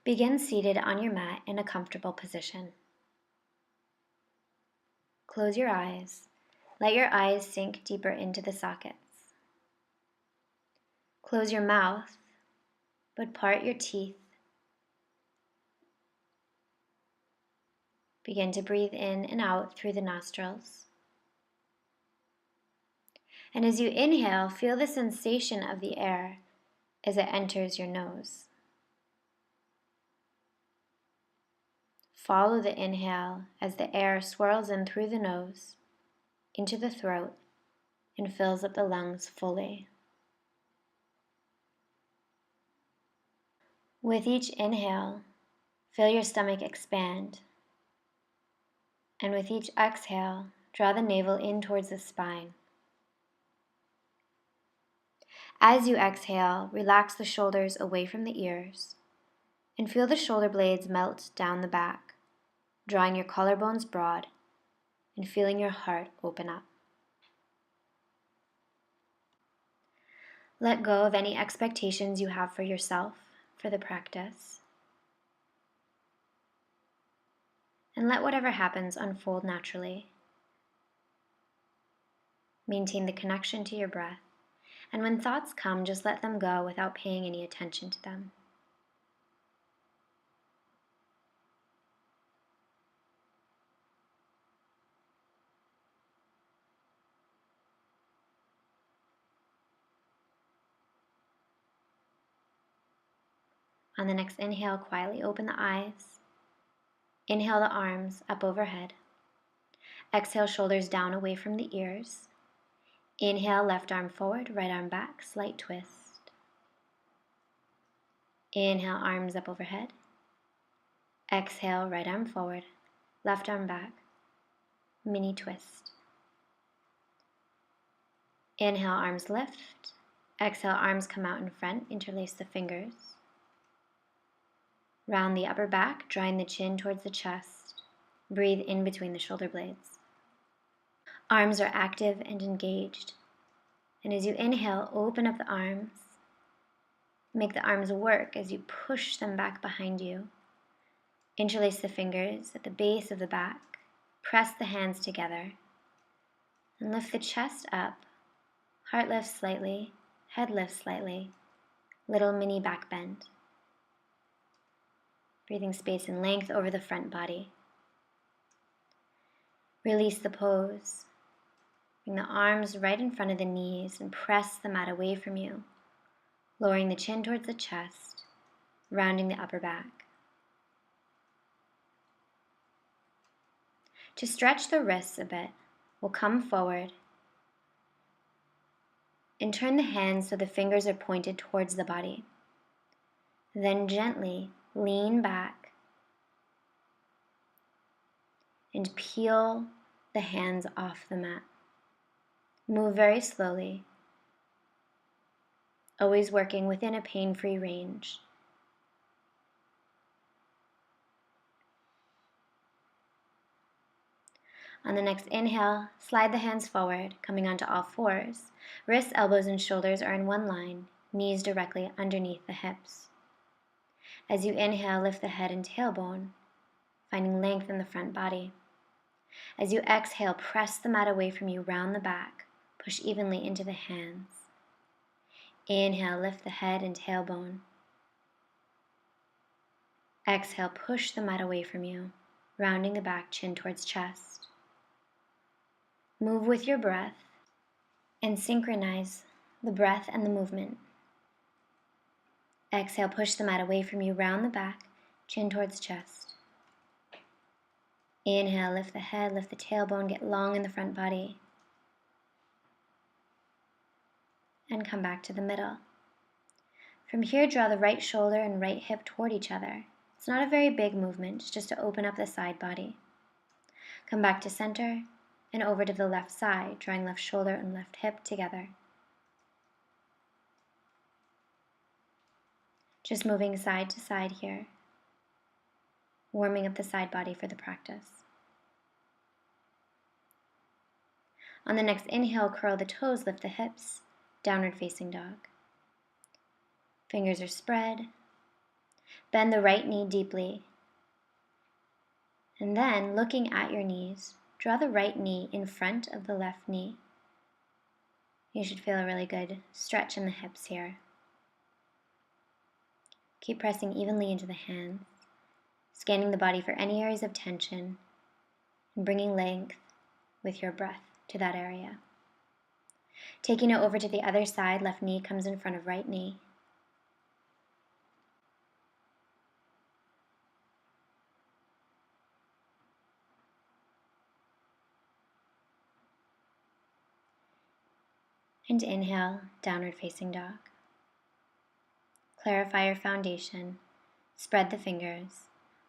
Begin seated on your mat in a comfortable position. Close your eyes. Let your eyes sink deeper into the sockets. Close your mouth, but part your teeth. Begin to breathe in and out through the nostrils. And as you inhale, feel the sensation of the air as it enters your nose. Follow the inhale as the air swirls in through the nose, into the throat, and fills up the lungs fully. With each inhale, feel your stomach expand. And with each exhale, draw the navel in towards the spine. As you exhale, relax the shoulders away from the ears and feel the shoulder blades melt down the back, drawing your collarbones broad and feeling your heart open up. Let go of any expectations you have for yourself for the practice, and let whatever happens unfold naturally. Maintain the connection to your breath, and when thoughts come, just let them go without paying any attention to them. On the next inhale, quietly open the eyes. Inhale the arms up overhead. Exhale, shoulders down away from the ears. Inhale, left arm forward, right arm back, slight twist. Inhale, arms up overhead. Exhale, right arm forward, left arm back, mini twist. Inhale, arms lift. Exhale, arms come out in front, interlace the fingers. Round the upper back, drawing the chin towards the chest. Breathe in between the shoulder blades. Arms are active and engaged. And as you inhale, open up the arms. Make the arms work as you push them back behind you. Interlace the fingers at the base of the back. Press the hands together. And lift the chest up. Heart lifts slightly, head lifts slightly. Little mini back bend. Breathing space and length over the front body. Release the pose. Bring the arms right in front of the knees and press the mat away from you, lowering the chin towards the chest, rounding the upper back. To stretch the wrists a bit, we'll come forward and turn the hands so the fingers are pointed towards the body. Then gently lean back and peel the hands off the mat. Move very slowly, always working within a pain-free range. On the next inhale, slide the hands forward, coming onto all fours. Wrists, elbows, and shoulders are in one line, knees directly underneath the hips. As you inhale, lift the head and tailbone, finding length in the front body. As you exhale, press the mat away from you, round the back, push evenly into the hands. Inhale, lift the head and tailbone. Exhale, push the mat away from you, rounding the back, chin towards chest. Move with your breath and synchronize the breath and the movement. Exhale, push the mat away from you, round the back, chin towards chest. Inhale, lift the head, lift the tailbone, get long in the front body. And come back to the middle. From here, draw the right shoulder and right hip toward each other. It's not a very big movement, it's just to open up the side body. Come back to center and over to the left side, drawing left shoulder and left hip together. Just moving side to side here, warming up the side body for the practice. On the next inhale, curl the toes, lift the hips, downward facing dog. Fingers are spread. Bend the right knee deeply. And then, looking at your knees, draw the right knee in front of the left knee. You should feel a really good stretch in the hips here. Keep pressing evenly into the hands, scanning the body for any areas of tension, and bringing length with your breath to that area. Taking it over to the other side, left knee comes in front of right knee. And inhale, downward facing dog. Clarify your foundation, spread the fingers,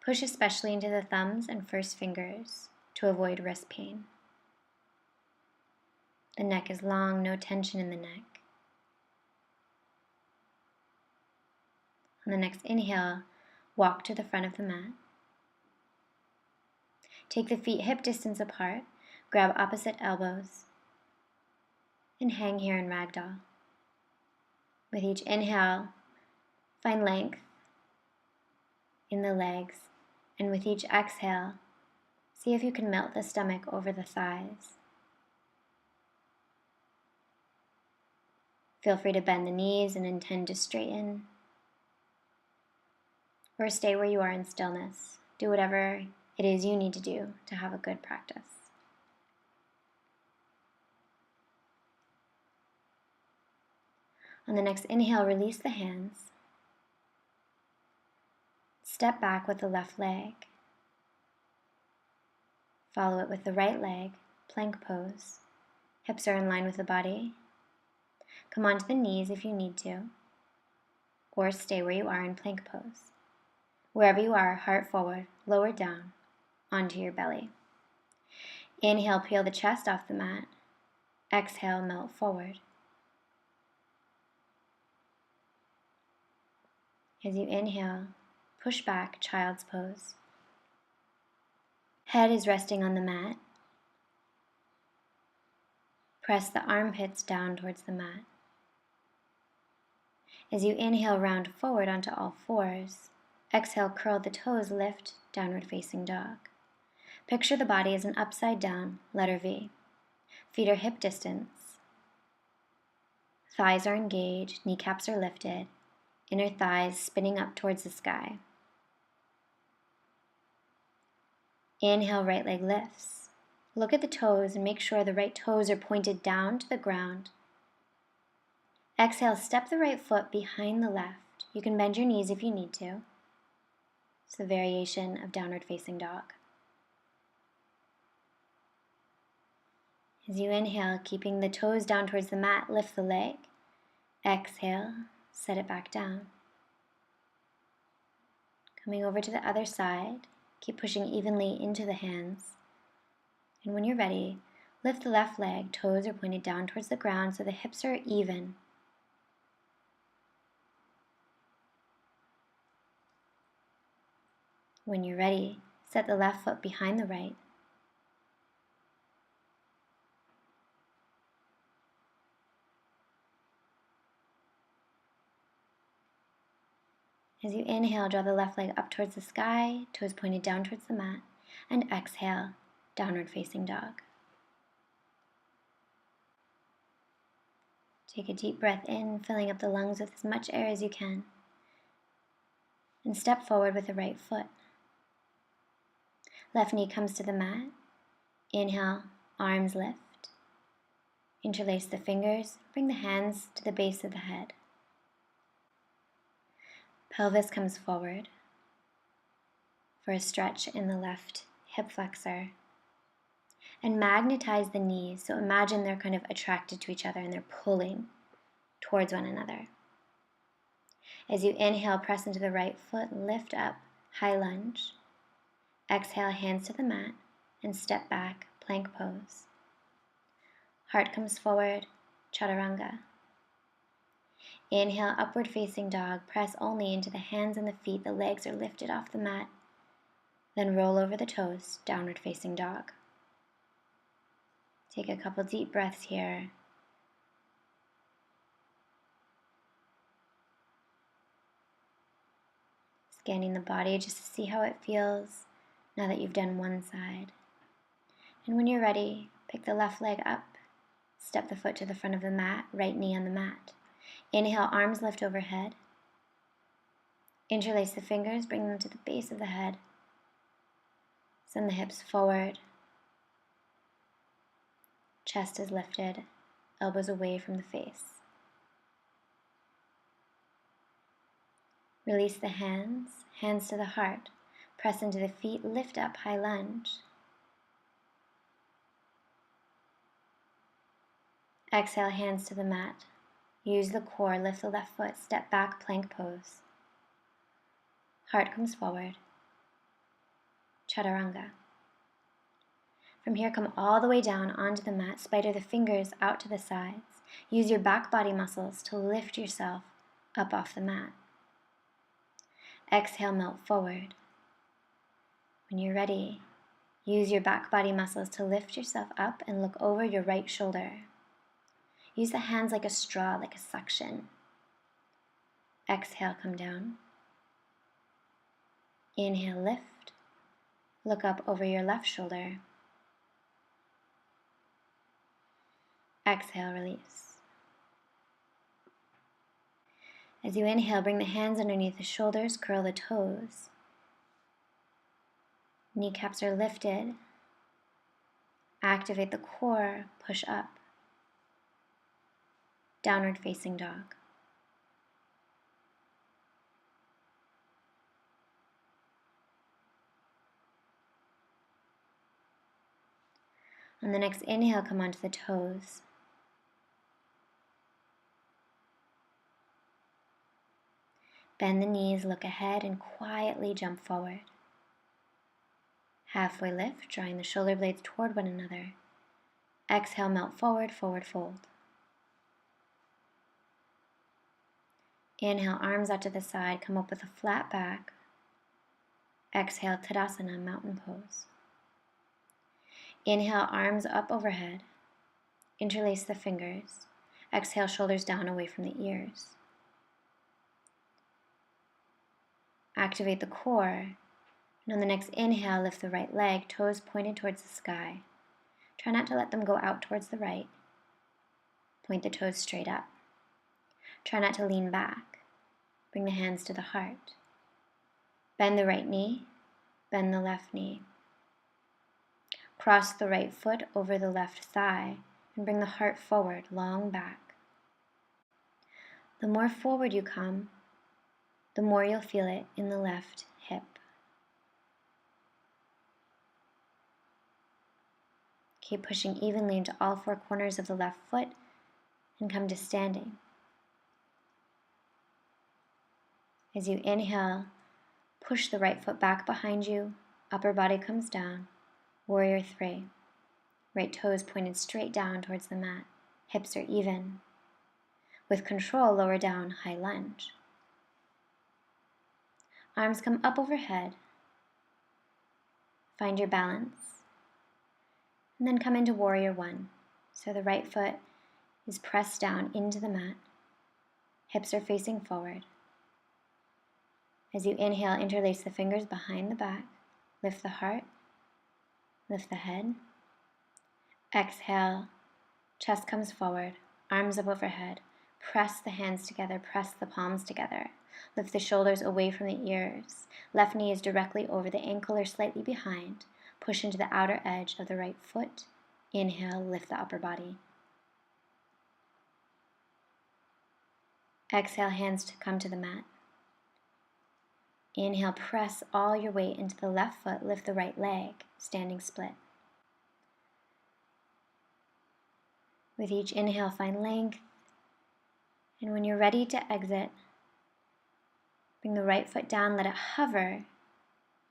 push especially into the thumbs and first fingers to avoid wrist pain. The neck is long, no tension in the neck. On the next inhale, walk to the front of the mat. Take the feet hip distance apart, grab opposite elbows, and hang here in ragdoll. With each inhale, find length in the legs, and with each exhale, see if you can melt the stomach over the thighs. Feel free to bend the knees and intend to straighten, or stay where you are in stillness. Do whatever it is you need to do to have a good practice. On the next inhale, release the hands. Step back with the left leg. Follow it with the right leg, plank pose. Hips are in line with the body. Come onto the knees if you need to, or stay where you are in plank pose. Wherever you are, heart forward, lower down, onto your belly. Inhale, peel the chest off the mat. Exhale, melt forward. As you inhale, push back, child's pose. Head is resting on the mat. Press the armpits down towards the mat. As you inhale, round forward onto all fours. Exhale, curl the toes, lift, downward facing dog. Picture the body as an upside down letter V. Feet are hip distance. Thighs are engaged, kneecaps are lifted, inner thighs spinning up towards the sky. Inhale, right leg lifts. Look at the toes and make sure the right toes are pointed down to the ground. Exhale, step the right foot behind the left. You can bend your knees if you need to. It's the variation of downward facing dog. As you inhale, keeping the toes down towards the mat, lift the leg. Exhale, set it back down. Coming over to the other side, keep pushing evenly into the hands. And when you're ready, lift the left leg, toes are pointed down towards the ground so the hips are even. When you're ready, set the left foot behind the right. As you inhale, draw the left leg up towards the sky, toes pointed down towards the mat, and exhale, downward facing dog. Take a deep breath in, filling up the lungs with as much air as you can, and step forward with the right foot. Left knee comes to the mat. Inhale, arms lift. Interlace the fingers, bring the hands to the base of the head. Pelvis comes forward for a stretch in the left hip flexor. And magnetize the knees, so imagine they're kind of attracted to each other and they're pulling towards one another. As you inhale, press into the right foot, lift up, high lunge. Exhale, hands to the mat, and step back, plank pose. Heart comes forward, chaturanga. Inhale, upward facing dog, press only into the hands and the feet, the legs are lifted off the mat. Then roll over the toes, downward facing dog. Take a couple deep breaths here. Scanning the body just to see how it feels now that you've done one side. And when you're ready, pick the left leg up, step the foot to the front of the mat, right knee on the mat. Inhale, arms lift overhead. Interlace the fingers, bring them to the base of the head. Send the hips forward. Chest is lifted, elbows away from the face. Release the hands, hands to the heart. Press into the feet, lift up, high lunge. Exhale, hands to the mat. Use the core, lift the left foot, step back, plank pose. Heart comes forward. Chaturanga. From here, come all the way down onto the mat, spider the fingers out to the sides. Use your back body muscles to lift yourself up off the mat. Exhale, melt forward. When you're ready, use your back body muscles to lift yourself up and look over your right shoulder. Use the hands like a straw, like a suction. Exhale, come down. Inhale, lift. Look up over your left shoulder. Exhale, release. As you inhale, bring the hands underneath the shoulders, curl the toes. Kneecaps are lifted. Activate the core, push up. Downward facing dog. On the next inhale, come onto the toes. Bend the knees, look ahead, and quietly jump forward. Halfway lift, drawing the shoulder blades toward one another. Exhale, melt forward, forward fold. Inhale, arms out to the side, come up with a flat back. Exhale, Tadasana, mountain pose. Inhale, arms up overhead. Interlace the fingers. Exhale, shoulders down away from the ears. Activate the core. And on the next inhale, lift the right leg, toes pointed towards the sky. Try not to let them go out towards the right. Point the toes straight up. Try not to lean back. Bring the hands to the heart. Bend the right knee, bend the left knee. Cross the right foot over the left thigh and bring the heart forward, long back. The more forward you come, the more you'll feel it in the left hip. Keep pushing evenly into all four corners of the left foot and come to standing. As you inhale, push the right foot back behind you, upper body comes down, warrior three. Right toes pointed straight down towards the mat, hips are even. With control, lower down, high lunge. Arms come up overhead. Find your balance. And then come into warrior one. So the right foot is pressed down into the mat. Hips are facing forward. As you inhale, interlace the fingers behind the back. Lift the heart. Lift the head. Exhale. Chest comes forward. Arms up overhead. Press the hands together. Press the palms together. Lift the shoulders away from the ears. Left knee is directly over the ankle or slightly behind. Push into the outer edge of the right foot. Inhale, lift the upper body. Exhale, hands to come to the mat. Inhale, press all your weight into the left foot, lift the right leg, standing split. With each inhale, find length. And when you're ready to exit, bring the right foot down, let it hover.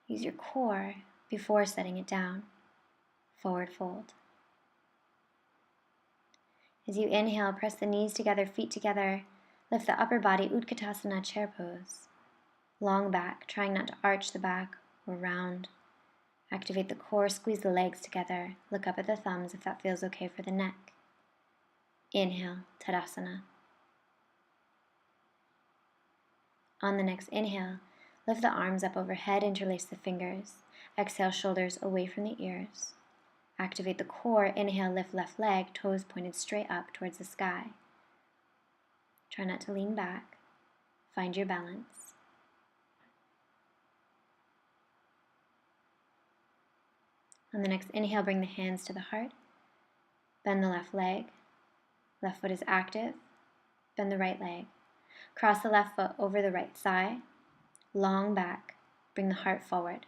Use your core before setting it down. Forward fold. As you inhale, press the knees together, feet together. Lift the upper body, Utkatasana, chair pose. Long back, trying not to arch the back or round. Activate the core, squeeze the legs together. Look up at the thumbs if that feels okay for the neck. Inhale, Tadasana. On the next inhale, Lift the arms up overhead, interlace the fingers. Exhale, shoulders away from the ears. Activate the core. Inhale, lift left leg, toes pointed straight up towards the sky. Try not to lean back. Find your balance. On the next inhale, bring the hands to the heart. Bend the left leg. Left foot is active. Bend the right leg. Cross the left foot over the right thigh. Long back. Bring the heart forward.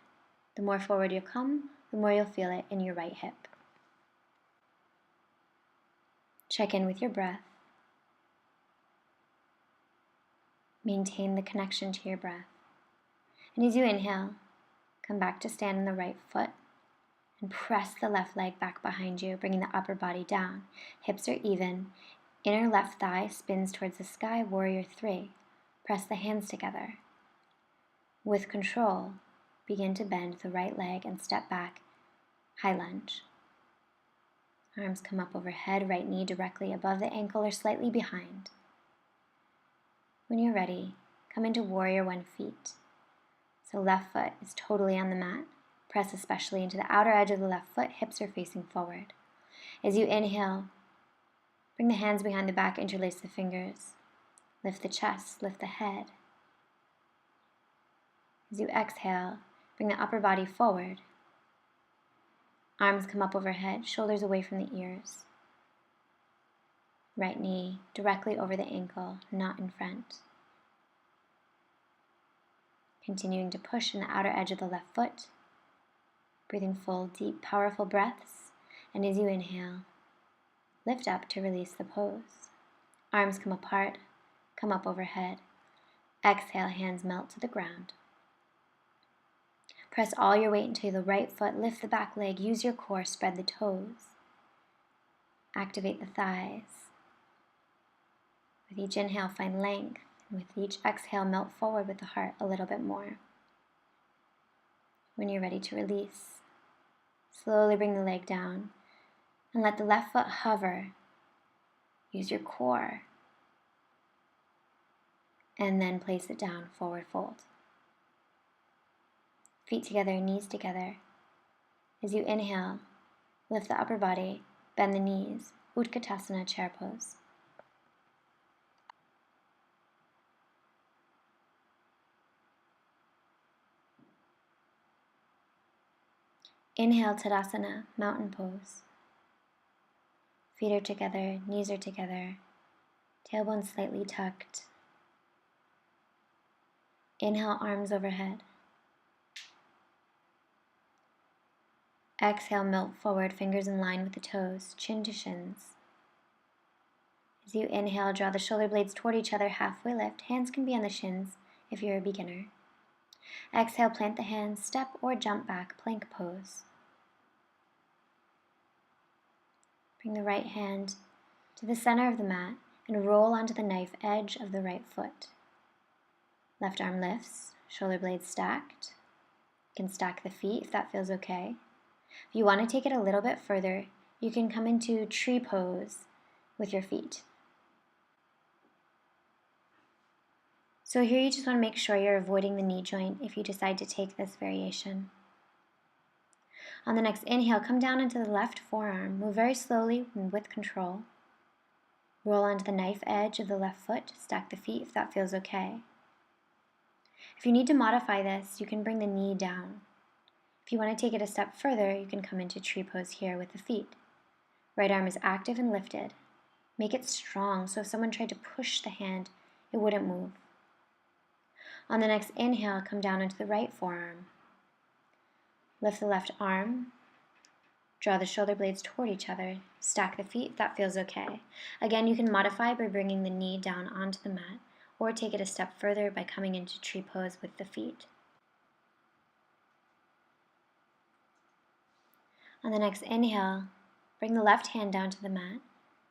The more forward you come, the more you'll feel it in your right hip. Check in with your breath. Maintain the connection to your breath. And as you inhale, come back to stand on the right foot and press the left leg back behind you, bringing the upper body down. Hips are even. Inner left thigh spins towards the sky, warrior 3. Press the hands together. With control, begin to bend the right leg and step back, high lunge. Arms come up overhead, right knee directly above the ankle or slightly behind. When you're ready, come into warrior 1 feet. So left foot is totally on the mat. Press especially into the outer edge of the left foot, hips are facing forward. As you inhale, bring the hands behind the back, interlace the fingers. Lift the chest, lift the head. As you exhale, bring the upper body forward. Arms come up overhead, shoulders away from the ears. Right knee directly over the ankle, not in front. Continuing to push in the outer edge of the left foot. Breathing full, deep, powerful breaths. And as you inhale, lift up to release the pose. Arms come apart, come up overhead. Exhale, hands melt to the ground. Press all your weight into the right foot, lift the back leg, use your core, spread the toes. Activate the thighs. With each inhale, find length, and with each exhale, melt forward with the heart a little bit more. When you're ready to release, slowly bring the leg down and let the left foot hover. Use your core. And then place it down, forward fold. Feet together, knees together. As you inhale, lift the upper body, bend the knees, Utkatasana, chair pose. Inhale, Tadasana, mountain pose. Feet are together, knees are together, tailbone slightly tucked. Inhale, arms overhead. Exhale, melt forward, fingers in line with the toes, chin to shins. As you inhale, draw the shoulder blades toward each other, halfway lift. Hands can be on the shins if you're a beginner. Exhale, plant the hands, step or jump back, plank pose. Bring the right hand to the center of the mat and roll onto the knife edge of the right foot. Left arm lifts, shoulder blades stacked. You can stack the feet if that feels okay. If you want to take it a little bit further, you can come into tree pose with your feet. So here you just want to make sure you're avoiding the knee joint if you decide to take this variation. On the next inhale, come down into the left forearm. Move very slowly and with control. Roll onto the knife edge of the left foot. Stack the feet if that feels okay. If you need to modify this, you can bring the knee down. If you want to take it a step further, you can come into tree pose here with the feet. Right arm is active and lifted. Make it strong so if someone tried to push the hand, it wouldn't move. On the next inhale, come down into the right forearm. Lift the left arm. Draw the shoulder blades toward each other. Stack the feet if that feels okay. Again, you can modify by bringing the knee down onto the mat or take it a step further by coming into tree pose with the feet. On the next inhale, bring the left hand down to the mat.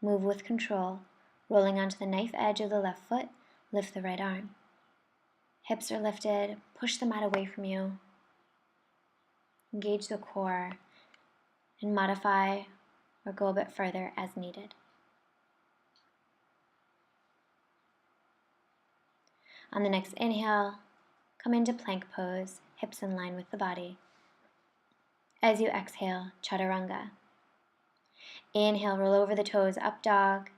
Move with control, rolling onto the knife edge of the left foot. Lift the right arm. Hips are lifted. Push the mat away from you. Engage the core and modify or go a bit further as needed. On the next inhale, come into plank pose, hips in line with the body. As you exhale, chaturanga. Inhale, roll over the toes, up dog.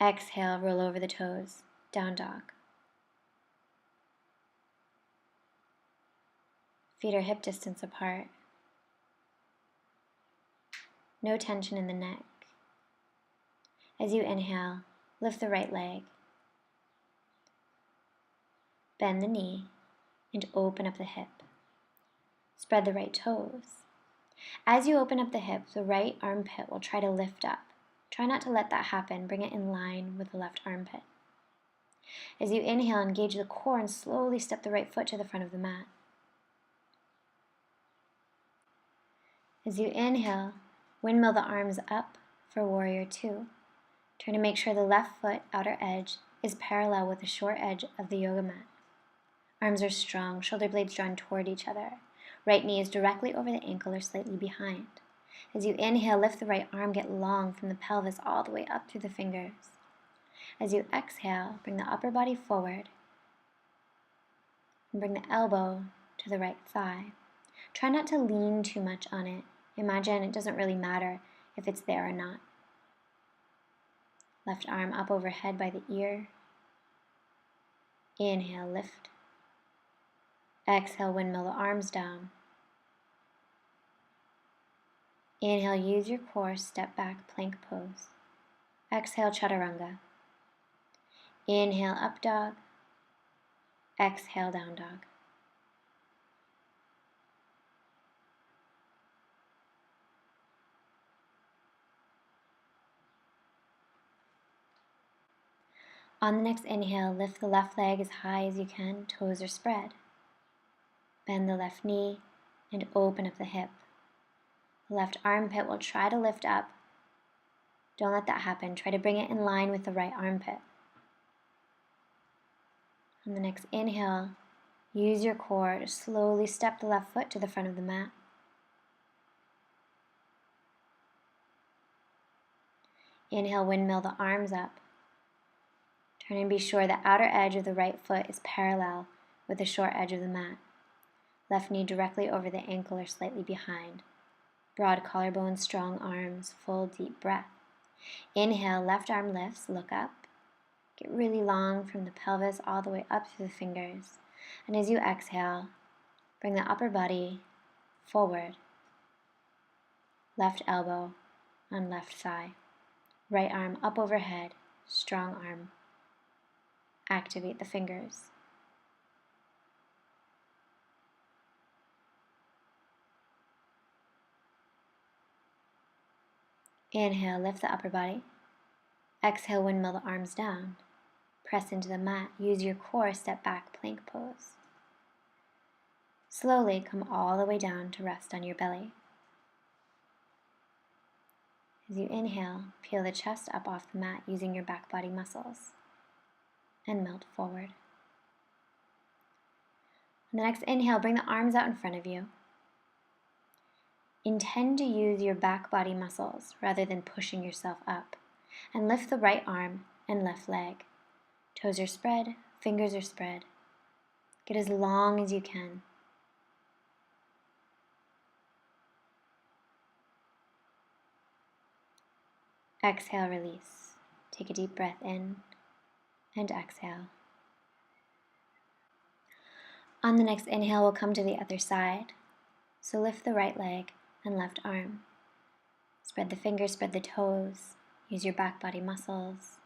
Exhale, roll over the toes, down dog. Feet are hip distance apart. No tension in the neck. As you inhale, lift the right leg. Bend the knee and open up the hip. Spread the right toes. As you open up the hip, the right armpit will try to lift up. Try not to let that happen. Bring it in line with the left armpit. As you inhale, engage the core and slowly step the right foot to the front of the mat. As you inhale, windmill the arms up for warrior two. Try to make sure the left foot outer edge is parallel with the short edge of the yoga mat. Arms are strong, shoulder blades drawn toward each other. Right knee is directly over the ankle or slightly behind. As you inhale, lift the right arm, get long from the pelvis all the way up through the fingers. As you exhale, bring the upper body forward and bring the elbow to the right thigh. Try not to lean too much on it. Imagine it doesn't really matter if it's there or not. Left arm up overhead by the ear. Inhale, lift. Exhale, windmill the arms down. Inhale, use your core, step back, plank pose. Exhale, chaturanga. Inhale, up dog. Exhale, down dog. On the next inhale, lift the left leg as high as you can, toes are spread. Bend the left knee and open up the hip. The left armpit will try to lift up. Don't let that happen. Try to bring it in line with the right armpit. On the next inhale, use your core to slowly step the left foot to the front of the mat. Inhale, windmill the arms up. Turn and be sure the outer edge of the right foot is parallel with the short edge of the mat. Left knee directly over the ankle or slightly behind. Broad collarbone, strong arms, full deep breath. Inhale, left arm lifts, look up. Get really long from the pelvis all the way up through the fingers. And as you exhale, bring the upper body forward. Left elbow on left thigh. Right arm up overhead, strong arm. Activate the fingers. Inhale, lift the upper body. Exhale, windmill the arms down. Press into the mat. Use your core, step back, plank pose. Slowly come all the way down to rest on your belly. As you inhale, peel the chest up off the mat using your back body muscles and melt forward. On the next inhale, bring the arms out in front of you. Intend to use your back body muscles rather than pushing yourself up. And lift the right arm and left leg. Toes are spread, fingers are spread. Get as long as you can. Exhale, release. Take a deep breath in and exhale. On the next inhale, we'll come to the other side. So lift the right leg and left arm. Spread the fingers, spread the toes. Use your back body muscles.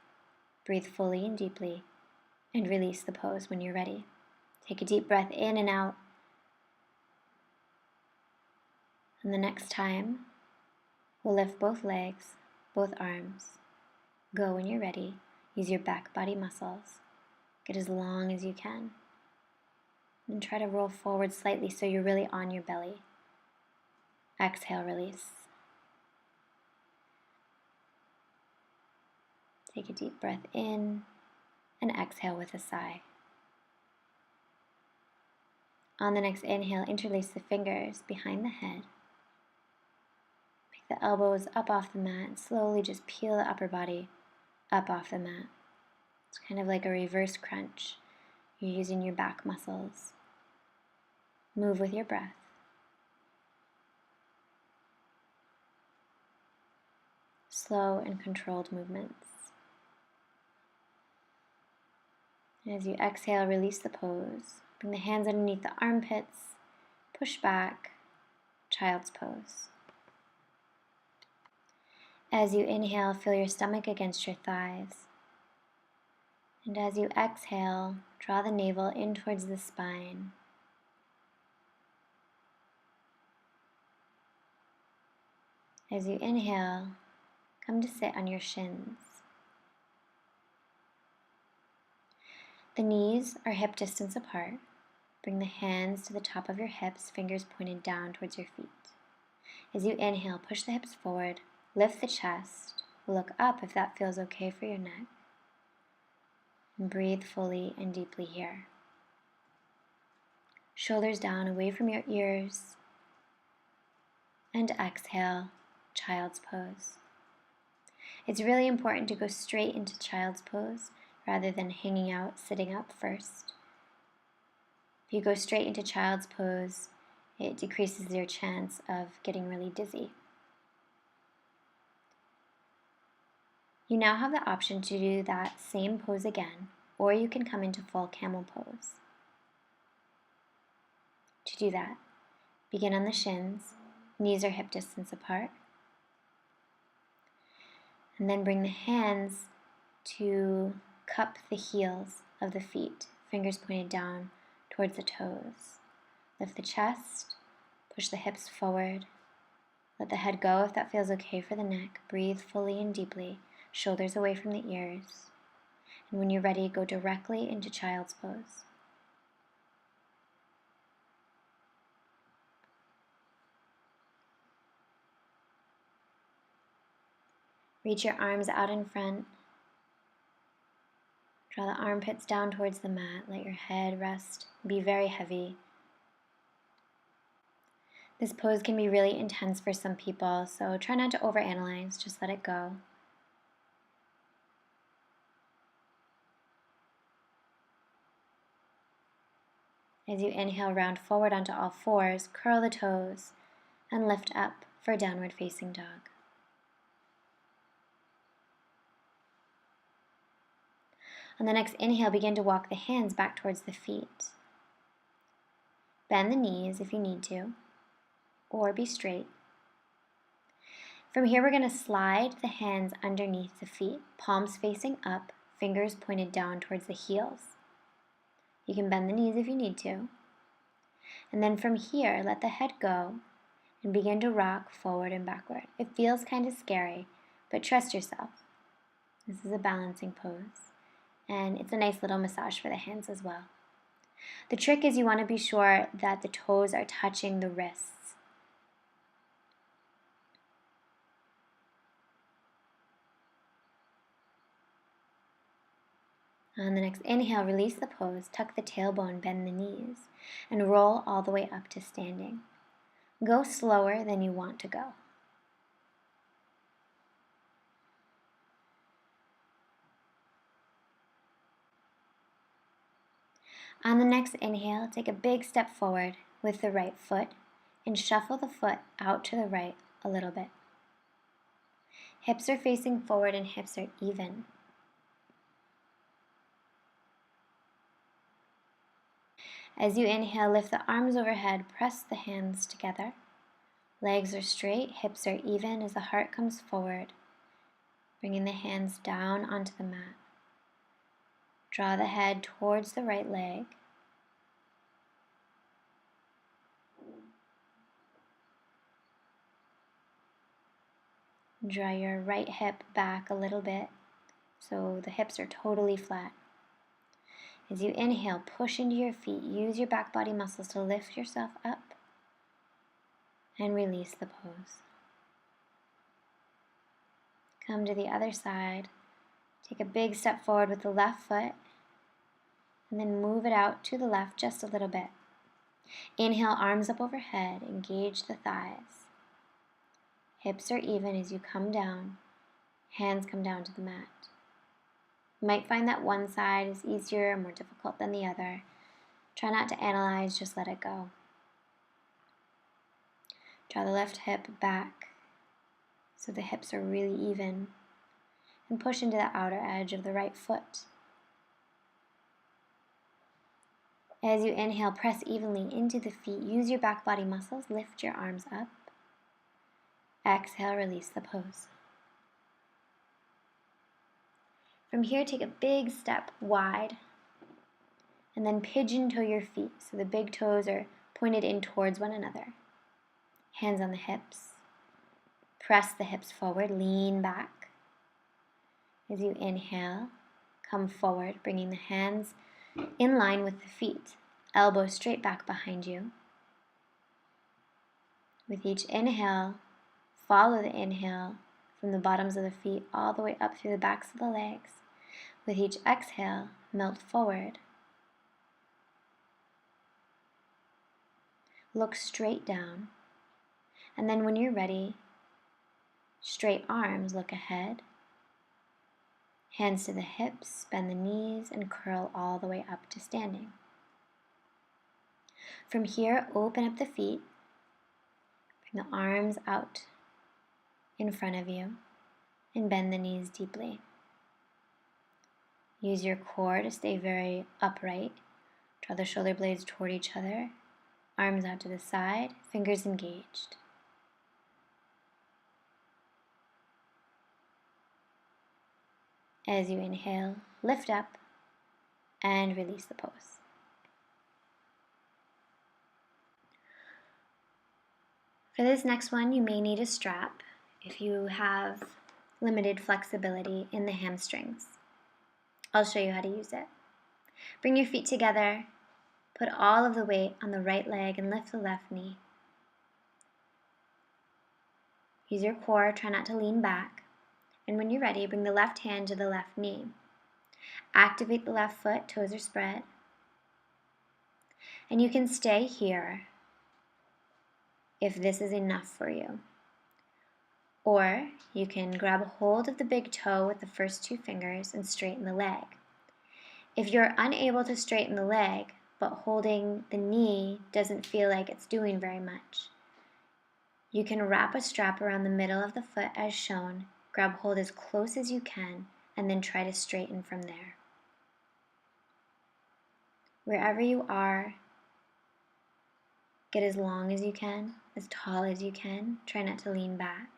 Breathe fully and deeply and release the pose when you're ready. Take a deep breath in and out. And the next time, we'll lift both legs, both arms. Go when you're ready. Use your back body muscles. Get as long as you can. And try to roll forward slightly so you're really on your belly. Exhale, release. Take a deep breath in and exhale with a sigh. On the next inhale, interlace the fingers behind the head. Pick the elbows up off the mat and slowly just peel the upper body up off the mat. It's kind of like a reverse crunch. You're using your back muscles. Move with your breath. Slow and controlled movements. As you exhale, release the pose. Bring the hands underneath the armpits. Push back, child's pose. As you inhale, feel your stomach against your thighs. And as you exhale, draw the navel in towards the spine. As you inhale, come to sit on your shins. The knees are hip distance apart. Bring the hands to the top of your hips, fingers pointed down towards your feet. As you inhale, push the hips forward, lift the chest, look up if that feels okay for your neck, and breathe fully and deeply here. Shoulders down, away from your ears, and exhale, child's pose. It's really important to go straight into child's pose rather than hanging out, sitting up first. If you go straight into child's pose, it decreases your chance of getting really dizzy. You now have the option to do that same pose again, or you can come into full camel pose. To do that, begin on the shins, knees are hip distance apart, and then bring the hands to cup the heels of the feet, fingers pointed down towards the toes. Lift the chest, push the hips forward, let the head go if that feels okay for the neck. Breathe fully and deeply, shoulders away from the ears. And when you're ready, go directly into child's pose. Reach your arms out in front. Draw the armpits down towards the mat. Let your head rest. Be very heavy. This pose can be really intense for some people, so try not to overanalyze. Just let it go. As you inhale, round forward onto all fours, curl the toes, and lift up for downward facing dog. On the next inhale, begin to walk the hands back towards the feet. Bend the knees if you need to, or be straight. From here, we're going to slide the hands underneath the feet, palms facing up, fingers pointed down towards the heels. You can bend the knees if you need to. And then from here, let the head go and begin to rock forward and backward. It feels kind of scary, but trust yourself. This is a balancing pose. And it's a nice little massage for the hands as well. The trick is you want to be sure that the toes are touching the wrists. On the next inhale, release the pose, tuck the tailbone, bend the knees, and roll all the way up to standing. Go slower than you want to go. On the next inhale, take a big step forward with the right foot and shuffle the foot out to the right a little bit. Hips are facing forward and hips are even. As you inhale, lift the arms overhead, press the hands together. Legs are straight, hips are even as the heart comes forward, bringing the hands down onto the mat. Draw the head towards the right leg. Draw your right hip back a little bit so the hips are totally flat. As you inhale, push into your feet. Use your back body muscles to lift yourself up and release the pose. Come to the other side. Take a big step forward with the left foot and then move it out to the left just a little bit. Inhale, arms up overhead, engage the thighs. Hips are even as you come down, hands come down to the mat. You might find that one side is easier or more difficult than the other. Try not to analyze, just let it go. Draw the left hip back so the hips are really even, and push into the outer edge of the right foot. As you inhale, press evenly into the feet. Use your back body muscles. Lift your arms up. Exhale, release the pose. From here, take a big step wide, and then pigeon toe your feet so the big toes are pointed in towards one another. Hands on the hips. Press the hips forward, lean back. As you inhale, come forward, bringing the hands in line with the feet. Elbows straight back behind you. With each inhale, follow the inhale from the bottoms of the feet all the way up through the backs of the legs. With each exhale, melt forward. Look straight down. And then when you're ready, straight arms, look ahead. Hands to the hips, bend the knees, and curl all the way up to standing. From here, open up the feet. Bring the arms out in front of you and bend the knees deeply. Use your core to stay very upright. Draw the shoulder blades toward each other. Arms out to the side, fingers engaged. As you inhale, lift up and release the pose. For this next one, you may need a strap if you have limited flexibility in the hamstrings. I'll show you how to use it. Bring your feet together, put all of the weight on the right leg and lift the left knee. Use your core, try not to lean back. And when you're ready, bring the left hand to the left knee. Activate the left foot, toes are spread. And you can stay here if this is enough for you. Or you can grab a hold of the big toe with the first two fingers and straighten the leg. If you're unable to straighten the leg, but holding the knee doesn't feel like it's doing very much, you can wrap a strap around the middle of the foot as shown, grab hold as close as you can, and then try to straighten from there. Wherever you are, get as long as you can, as tall as you can. Try not to lean back.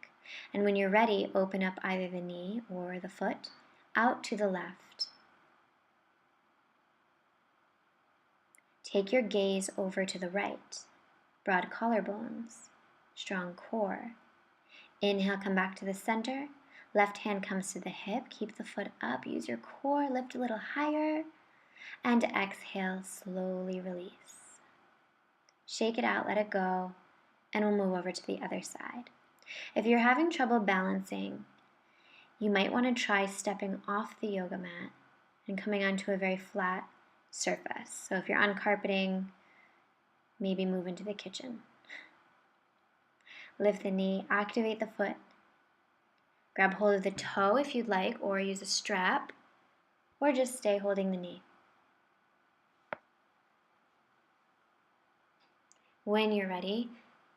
And when you're ready, open up either the knee or the foot out to the left. Take your gaze over to the right. Broad collarbones, strong core. Inhale, come back to the center. Left hand comes to the hip. Keep the foot up. Use your core. Lift a little higher. And exhale, slowly release. Shake it out, let it go, and we'll move over to the other side. If you're having trouble balancing, you might want to try stepping off the yoga mat and coming onto a very flat surface. So if you're on carpeting, maybe move into the kitchen. Lift the knee, activate the foot. Grab hold of the toe if you'd like, or use a strap, or just stay holding the knee. When you're ready,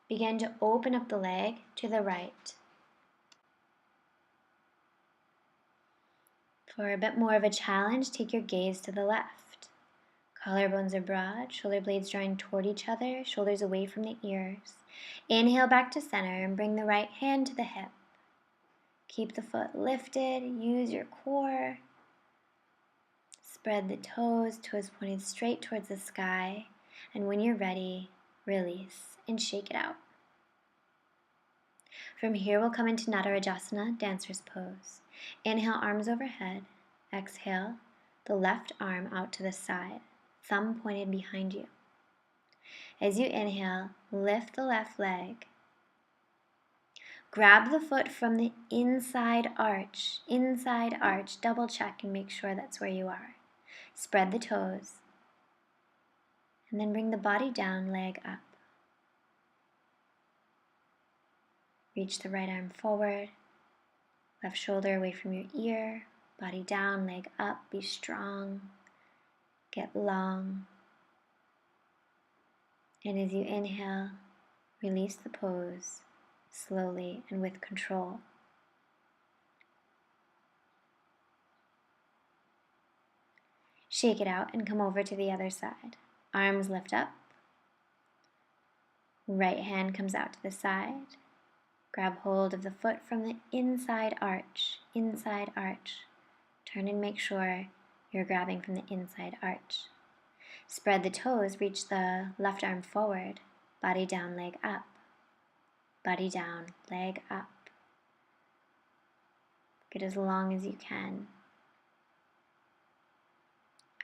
begin to open up the leg to the right. For a bit more of a challenge, take your gaze to the left. Collarbones are broad, shoulder blades drawing toward each other, shoulders away from the ears. Inhale back to center and bring the right hand to the hip. Keep the foot lifted, use your core. Spread the toes, toes pointed straight towards the sky. And when you're ready, release and shake it out. From here, we'll come into Natarajasana, dancer's pose. Inhale, arms overhead. Exhale, the left arm out to the side, thumb pointed behind you. As you inhale, lift the left leg. Grab the foot from the inside arch, double check and make sure that's where you are. Spread the toes, and then bring the body down, leg up. Reach the right arm forward, left shoulder away from your ear. Body down, leg up, be strong, get long. And as you inhale, release the pose slowly and with control. Shake it out and come over to the other side. Arms lift up. Right hand comes out to the side. Grab hold of the foot from the inside arch. Turn and make sure you're grabbing from the inside arch. Spread the toes, reach the left arm forward. Body down, leg up. Body down, leg up. Get as long as you can.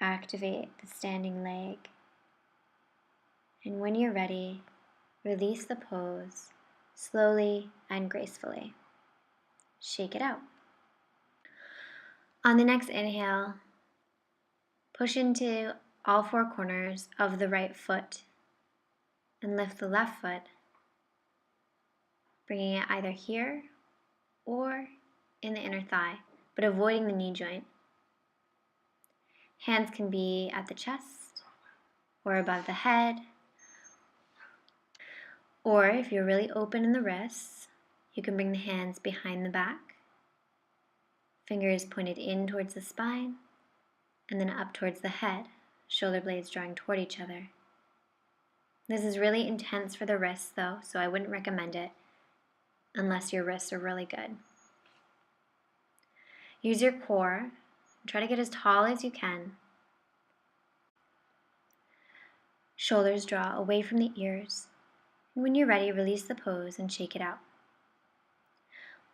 Activate the standing leg. And when you're ready, release the pose slowly and gracefully. Shake it out. On the next inhale, push into all four corners of the right foot and lift the left foot, bringing it either here or in the inner thigh, but avoiding the knee joint. Hands can be at the chest or above the head, or if you're really open in the wrists, you can bring the hands behind the back, fingers pointed in towards the spine, and then up towards the head, shoulder blades drawing toward each other. This is really intense for the wrists though, so I wouldn't recommend it unless your wrists are really good. Use your core. Try to get as tall as you can. Shoulders draw away from the ears. And when you're ready, release the pose and shake it out.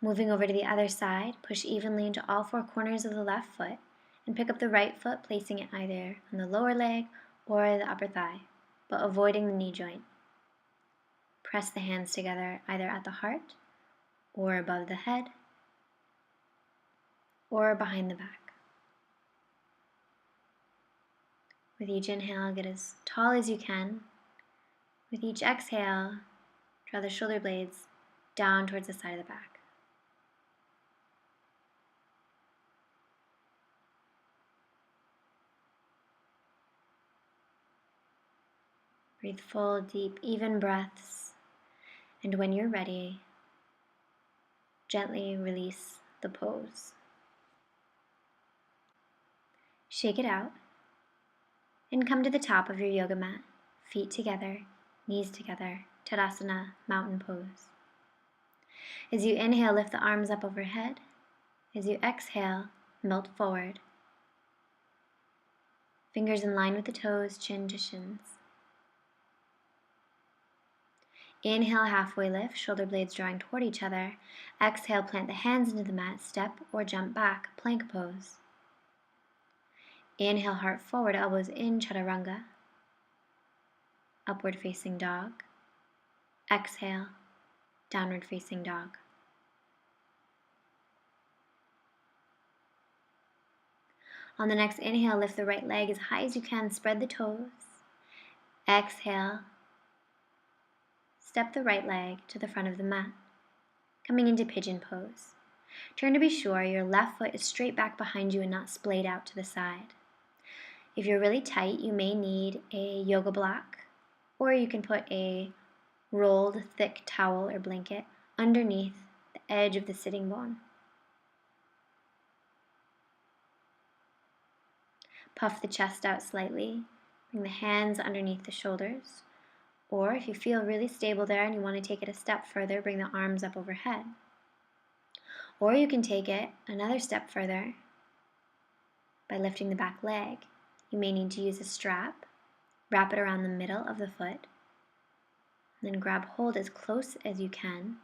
Moving over to the other side, push evenly into all four corners of the left foot and pick up the right foot, placing it either on the lower leg or the upper thigh, but avoiding the knee joint. Press the hands together either at the heart or above the head or behind the back. With each inhale, get as tall as you can. With each exhale, draw the shoulder blades down towards the side of the back. Breathe full, deep, even breaths. And when you're ready, gently release the pose. Shake it out and come to the top of your yoga mat, feet together, knees together, Tadasana, mountain pose. As you inhale, lift the arms up overhead. As you exhale, melt forward. Fingers in line with the toes, chin to shins. Inhale, halfway lift, shoulder blades drawing toward each other. Exhale, plant the hands into the mat, step or jump back, plank pose. Inhale, heart forward, elbows in, chaturanga. Upward facing dog. Exhale, downward facing dog. On the next inhale, lift the right leg as high as you can, spread the toes. Exhale, step the right leg to the front of the mat, coming into pigeon pose. Turn to be sure your left foot is straight back behind you and not splayed out to the side. If you're really tight, you may need a yoga block, or you can put a rolled thick towel or blanket underneath the edge of the sitting bone. Puff the chest out slightly, bring the hands underneath the shoulders, or if you feel really stable there and you want to take it a step further, bring the arms up overhead. Or you can take it another step further by lifting the back leg. You may need to use a strap, wrap it around the middle of the foot, and then grab hold as close as you can,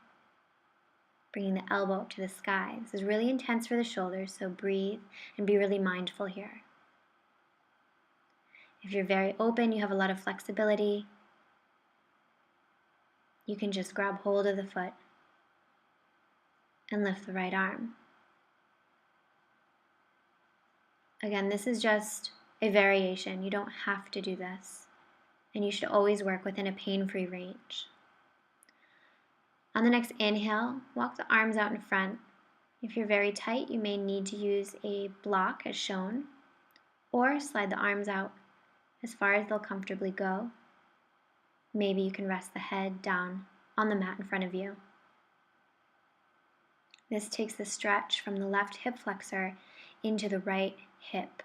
bringing the elbow up to the sky. This is really intense for the shoulders, so breathe and be really mindful here. If you're very open, you have a lot of flexibility, you can just grab hold of the foot and lift the right arm. Again, this is just a variation. You don't have to do this, and you should always work within a pain-free range. On the next inhale, walk the arms out in front, If you're very tight, you may need to use a block as shown, or slide the arms out as far as they'll comfortably go. Maybe you can rest the head down on the mat in front of you. This takes the stretch from the left hip flexor into the right hip.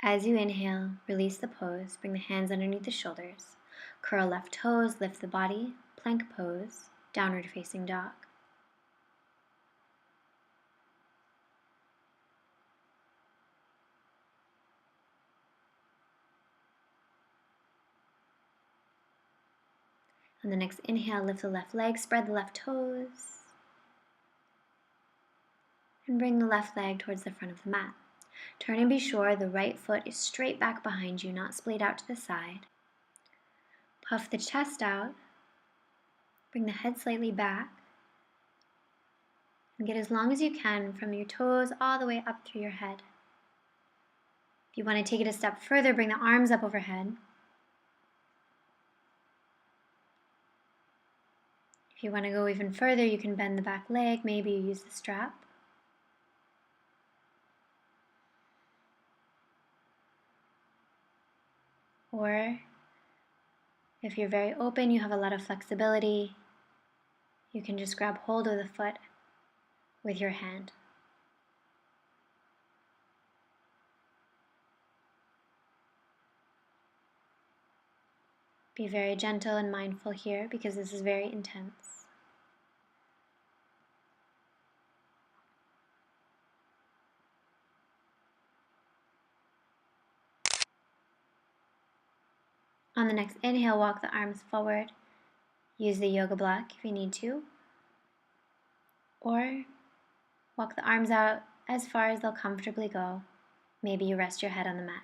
As you inhale, release the pose, bring the hands underneath the shoulders, curl left toes, lift the body, plank pose, downward facing dog. On the next inhale, lift the left leg, spread the left toes, and bring the left leg towards the front of the mat. Turn and be sure the right foot is straight back behind you, not splayed out to the side. Puff the chest out, bring the head slightly back, and get as long as you can from your toes all the way up through your head. If you want to take it a step further, bring the arms up overhead. If you want to go even further, you can bend the back leg, maybe you use the strap. Or if you're very open, you have a lot of flexibility, you can just grab hold of the foot with your hand. Be very gentle and mindful here because this is very intense. On the next inhale, walk the arms forward. Use the yoga block if you need to. Or walk the arms out as far as they'll comfortably go. Maybe you rest your head on the mat.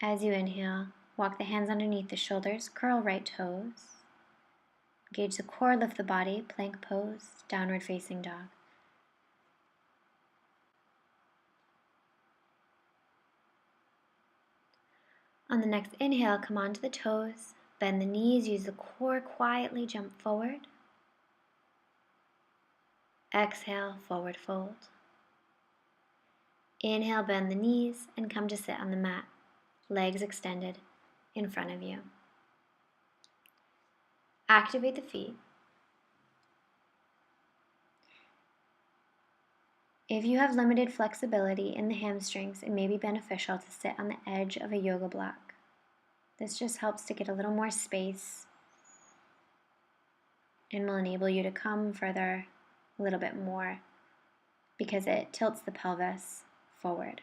As you inhale, walk the hands underneath the shoulders, curl right toes. Engage the core, lift the body, plank pose, downward facing dog. On the next inhale, come onto the toes, bend the knees, use the core, quietly jump forward. Exhale, forward fold. Inhale, bend the knees and come to sit on the mat, legs extended in front of you. Activate the feet. If you have limited flexibility in the hamstrings, it may be beneficial to sit on the edge of a yoga block. This just helps to get a little more space and will enable you to come further a little bit more because it tilts the pelvis forward.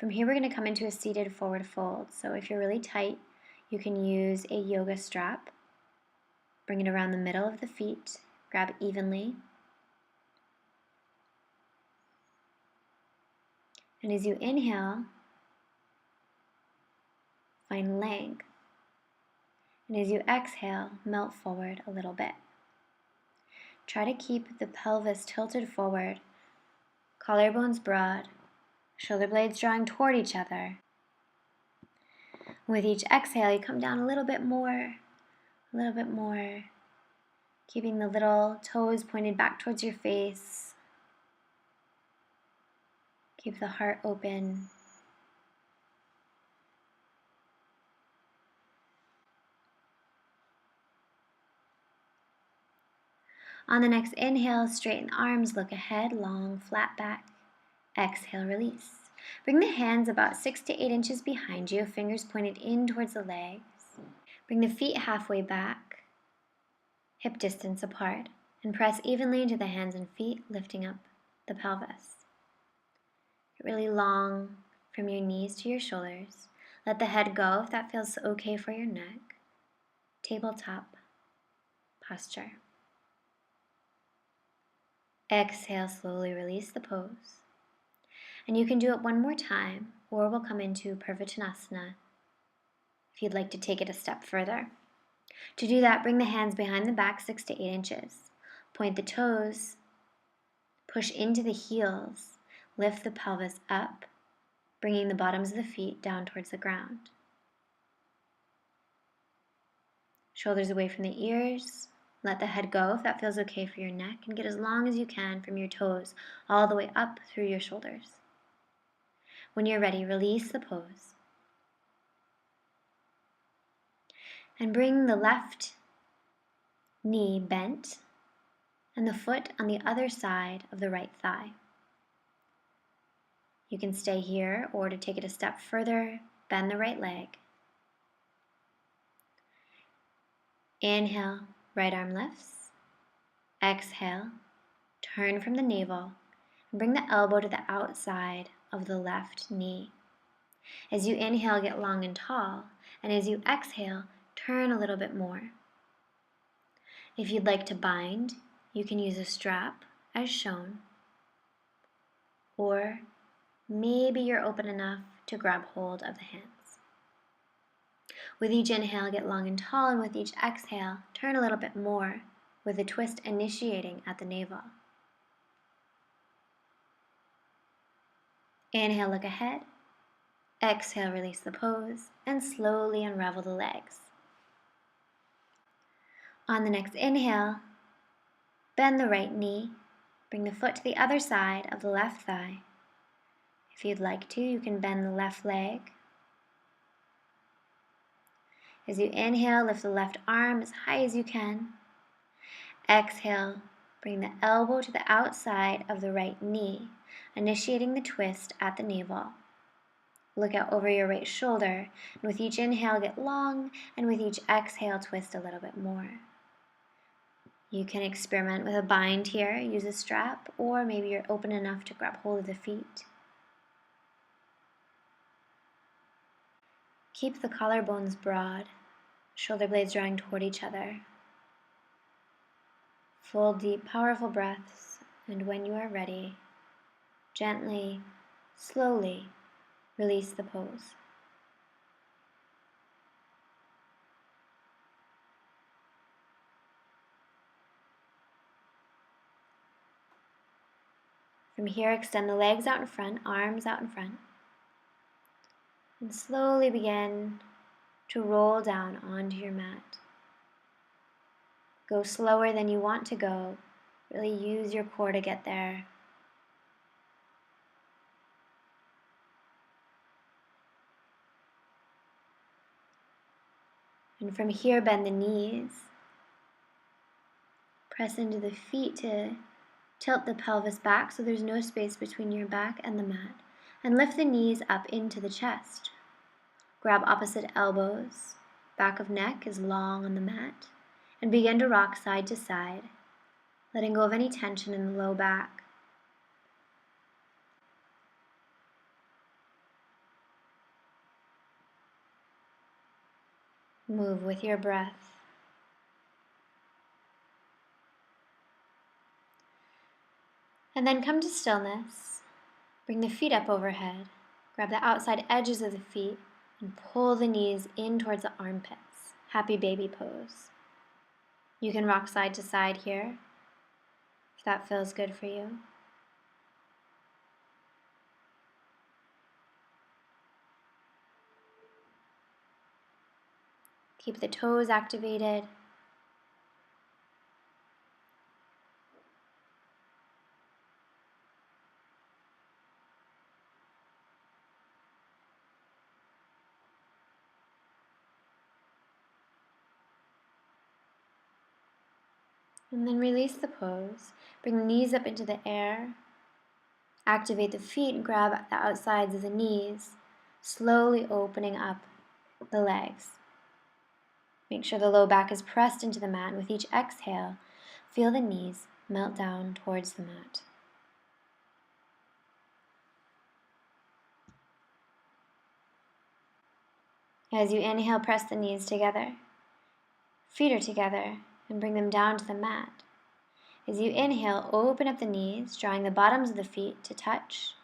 From here, we're going to come into a seated forward fold. So if you're really tight, you can use a yoga strap. Bring it around the middle of the feet, grab evenly. And as you inhale, find length. And as you exhale, melt forward a little bit. Try to keep the pelvis tilted forward, collarbones broad, shoulder blades drawing toward each other. With each exhale, you come down a little bit more, keeping the little toes pointed back towards your face. Keep the heart open. On the next inhale, straighten the arms, look ahead, long, flat back. Exhale, release. Bring the hands about 6 to 8 inches behind you, fingers pointed in towards the legs. Bring the feet halfway back, hip distance apart, and press evenly into the hands and feet, lifting up the pelvis. Get really long from your knees to your shoulders. Let the head go if that feels okay for your neck. Tabletop posture. Exhale, slowly release the pose. And you can do it one more time, or we'll come into Purvottanasana if you'd like to take it a step further. To do that, bring the hands behind the back 6 to 8 inches. Point the toes, push into the heels, lift the pelvis up, bringing the bottoms of the feet down towards the ground. Shoulders away from the ears. Let the head go if that feels okay for your neck, and get as long as you can from your toes all the way up through your shoulders. When you're ready, release the pose. And bring the left knee bent and the foot on the other side of the right thigh. You can stay here, or to take it a step further, bend the right leg. Inhale, right arm lifts. Exhale, turn from the navel and bring the elbow to the outside of the left knee. As you inhale, get long and tall, and as you exhale, turn a little bit more. If you'd like to bind, you can use a strap as shown, or maybe you're open enough to grab hold of the hands. With each inhale, get long and tall, and with each exhale, turn a little bit more, with the twist initiating at the navel. Inhale, look ahead. Exhale, release the pose, and slowly unravel the legs. On the next inhale, bend the right knee, bring the foot to the other side of the left thigh. If you'd like to, you can bend the left leg. As you inhale, lift the left arm as high as you can. Exhale, bring the elbow to the outside of the right knee, initiating the twist at the navel. Look out over your right shoulder, and with each inhale, get long, and with each exhale, twist a little bit more. You can experiment with a bind here, use a strap, or maybe you're open enough to grab hold of the feet. Keep the collarbones broad, shoulder blades drawing toward each other. Full, deep, powerful breaths, and when you are ready, gently, slowly release the pose. From here, extend the legs out in front, arms out in front, and slowly begin to roll down onto your mat. Go slower than you want to go. Really use your core to get there. And from here, bend the knees. Press into the feet to tilt the pelvis back so there's no space between your back and the mat. And lift the knees up into the chest. Grab opposite elbows. Back of neck is long on the mat. And begin to rock side to side, letting go of any tension in the low back. Move with your breath. And then come to stillness. Bring the feet up overhead. Grab the outside edges of the feet and pull the knees in towards the armpits. Happy baby pose. You can rock side to side here, if that feels good for you. Keep the toes activated. And then release the pose. Bring the knees up into the air. Activate the feet and grab the outsides of the knees, slowly opening up the legs. Make sure the low back is pressed into the mat, and with each exhale, feel the knees melt down towards the mat. As you inhale, press the knees together. Feet are together, and bring them down to the mat. As you inhale, open up the knees, drawing the bottoms of the feet to touch.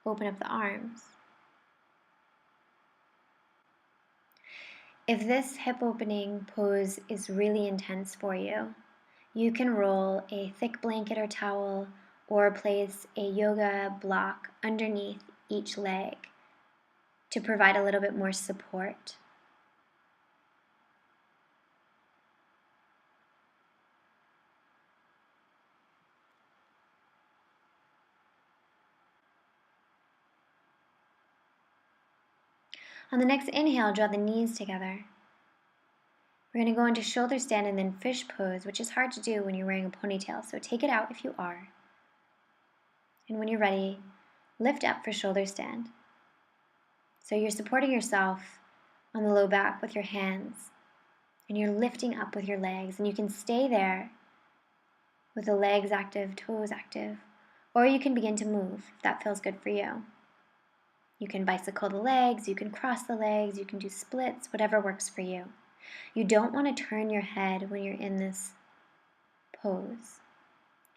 Open up the arms. If this hip opening pose is really intense for you, you can roll a thick blanket or towel or place a yoga block underneath each leg to provide a little bit more support. On the next inhale, draw the knees together. We're going to go into shoulder stand and then fish pose, which is hard to do when you're wearing a ponytail, so take it out if you are. And when you're ready, lift up for shoulder stand. So you're supporting yourself on the low back with your hands, and you're lifting up with your legs, and you can stay there with the legs active, toes active, or you can begin to move if that feels good for you. You can bicycle the legs, you can cross the legs, you can do splits, whatever works for you. You don't want to turn your head when you're in this pose.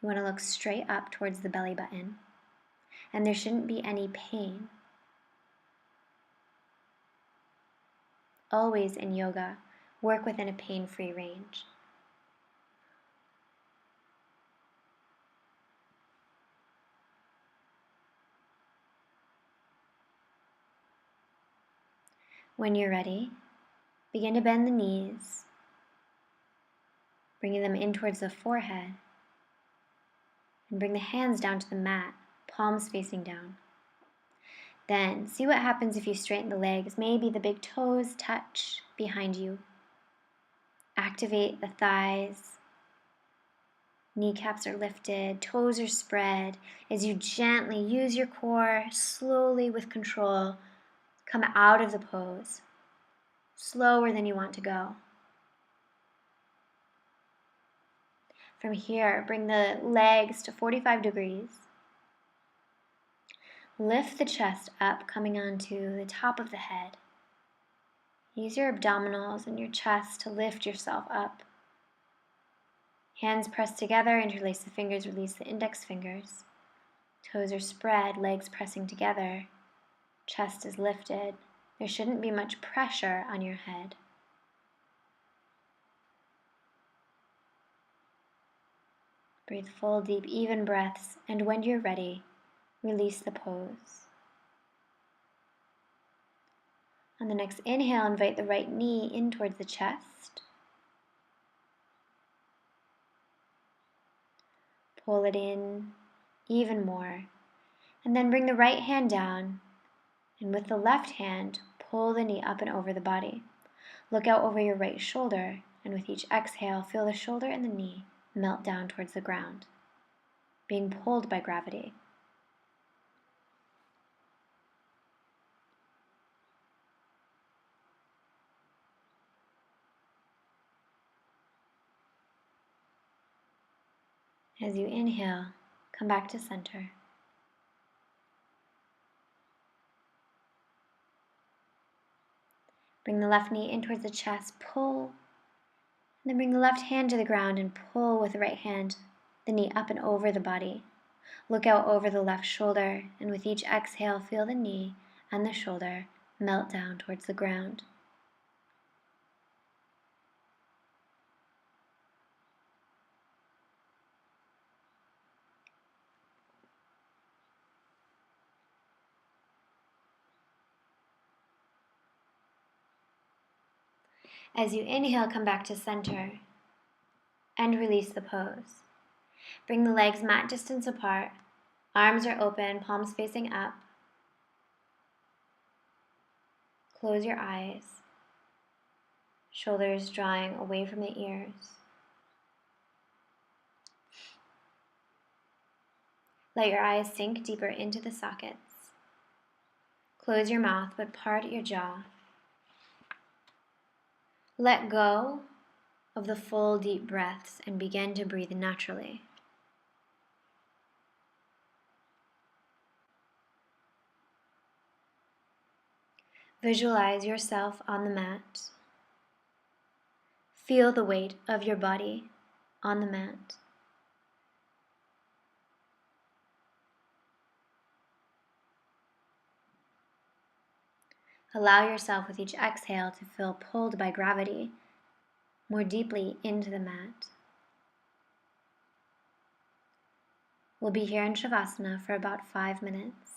You want to look straight up towards the belly button, and there shouldn't be any pain. Always in yoga, work within a pain-free range. When you're ready, begin to bend the knees, bringing them in towards the forehead, and bring the hands down to the mat, palms facing down. Then, see what happens if you straighten the legs. Maybe the big toes touch behind you. Activate the thighs. Kneecaps are lifted, toes are spread. As you gently use your core, slowly with control, come out of the pose. Slower than you want to go. From here, bring the legs to 45 degrees. Lift the chest up, coming onto the top of the head. Use your abdominals and your chest to lift yourself up. Hands pressed together, interlace the fingers, release the index fingers. Toes are spread, legs pressing together. Chest is lifted. There shouldn't be much pressure on your head. Breathe full, deep, even breaths, and when you're ready, release the pose. On the next inhale, invite the right knee in towards the chest. Pull it in even more. And then bring the right hand down, and with the left hand, pull the knee up and over the body. Look out over your right shoulder, and with each exhale, feel the shoulder and the knee melt down towards the ground, being pulled by gravity. As you inhale, come back to center. Bring the left knee in towards the chest, pull, and then bring the left hand to the ground and pull with the right hand, the knee up and over the body. Look out over the left shoulder, and with each exhale, feel the knee and the shoulder melt down towards the ground. As you inhale, come back to center and release the pose. Bring the legs mat distance apart. Arms are open, palms facing up. Close your eyes. Shoulders drawing away from the ears. Let your eyes sink deeper into the sockets. Close your mouth, but part your jaw. Let go of the full deep breaths and begin to breathe naturally. Visualize yourself on the mat. Feel the weight of your body on the mat. Allow yourself with each exhale to feel pulled by gravity more deeply into the mat. We'll be here in Shavasana for about 5 minutes.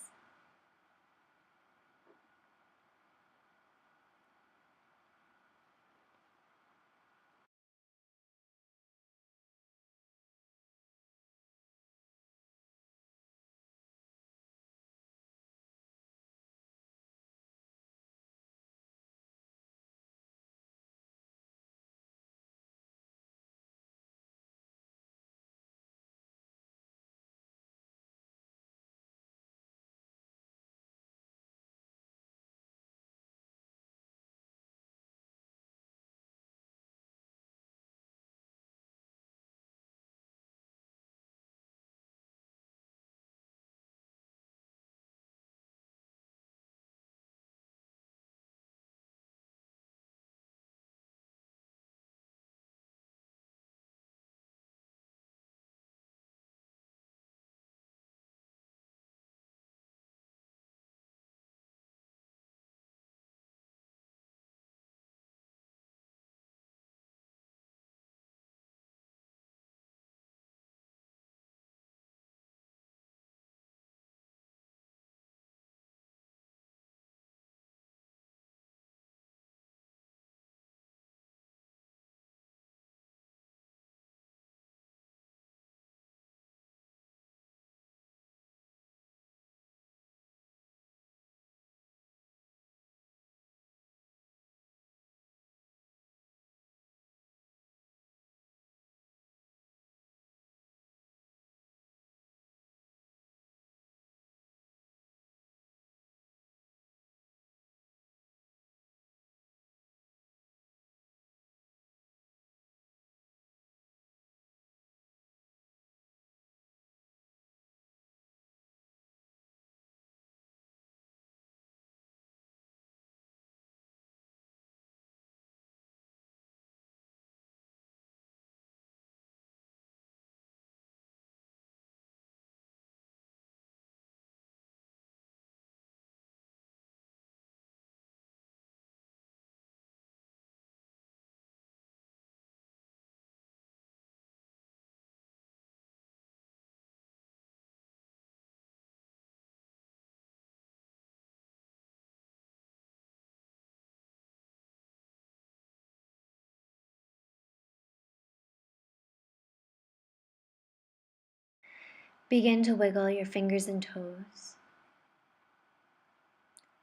Begin to wiggle your fingers and toes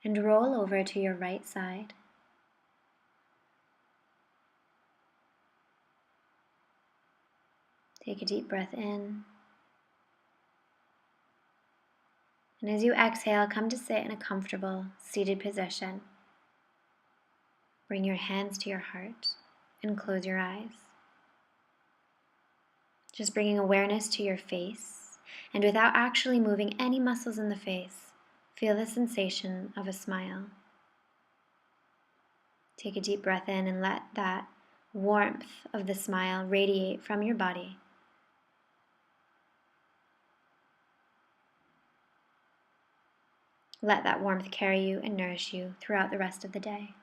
and roll over to your right side. Take a deep breath in. And as you exhale, come to sit in a comfortable seated position. Bring your hands to your heart and close your eyes. Just bringing awareness to your face, and without actually moving any muscles in the face, feel the sensation of a smile. Take a deep breath in and let that warmth of the smile radiate from your body. Let that warmth carry you and nourish you throughout the rest of the day.